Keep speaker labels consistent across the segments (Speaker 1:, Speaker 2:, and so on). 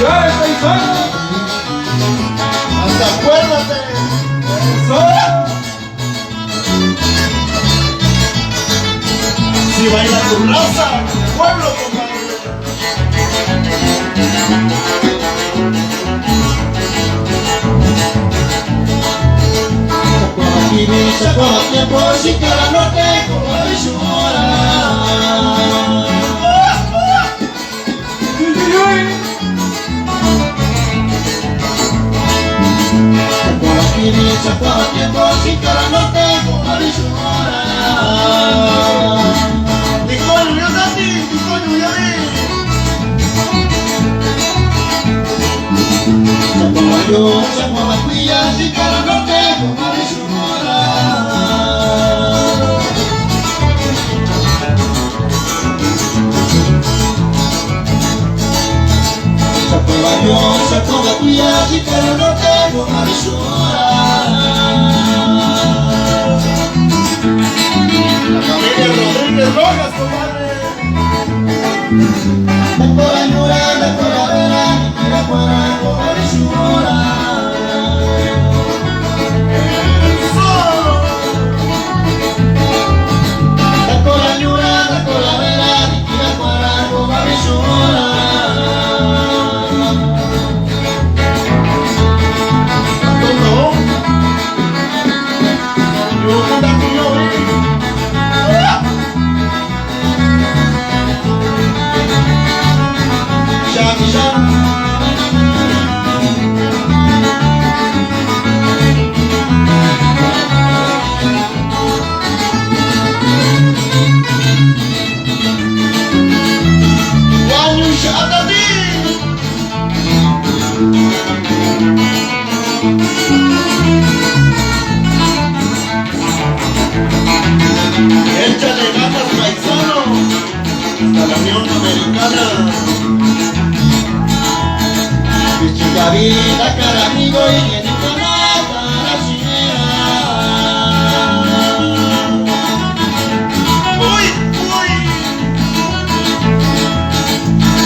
Speaker 1: ¡Felicidades, paisano!
Speaker 2: ¡Hasta acuérdate!
Speaker 1: ¡Eso!
Speaker 2: Si baila tu raza, pueblo, compadre. Sacó tiempo, si cara no tengo llorar. Sacó tiempo, si cara no tengo llorar. Di coño, yo a ti, di coño, yo a ti. Sacó la cuilla, si cara no tengo sacó la tuya, sí, pero no tengo más llorar. La familia Rodríguez Rojas, compadre. La cola llora, la cola vera, y la cuadra con más llorar. La cola llora, la cola vera, y la cuadra con más llorar. Échale ganas, paisano, hasta la Unión Americana. Mi chica vida, cara amigo, y que ni nada la chingada. Uy, uy.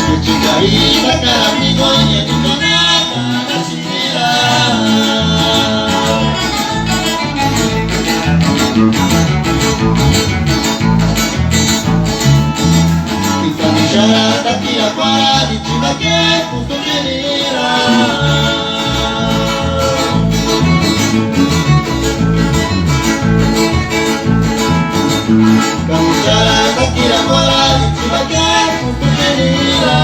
Speaker 2: Mi chica vida, cara amigo, y que ni nada la chingada. Hasta aquí la para, y chica que justo quería. Camuchara hasta aquí la para, y chica que justo quería.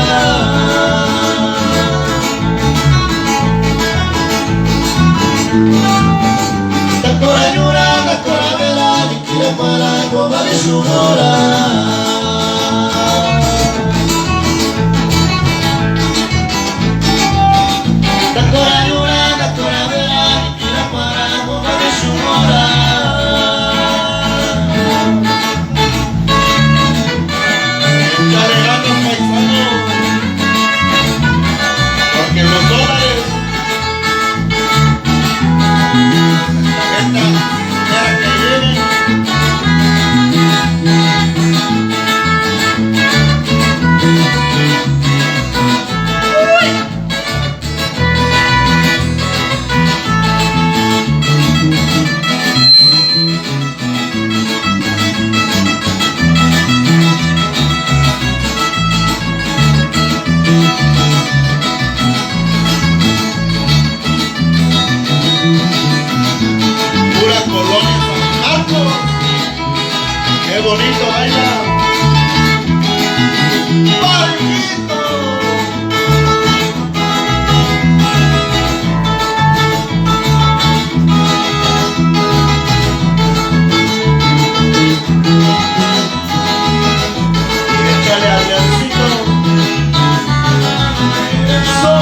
Speaker 2: La cora llora, la cora vela, y chica para como de su hora. ¡Qué bonito baila! ¡Bonito! Échale al leoncito. Eso.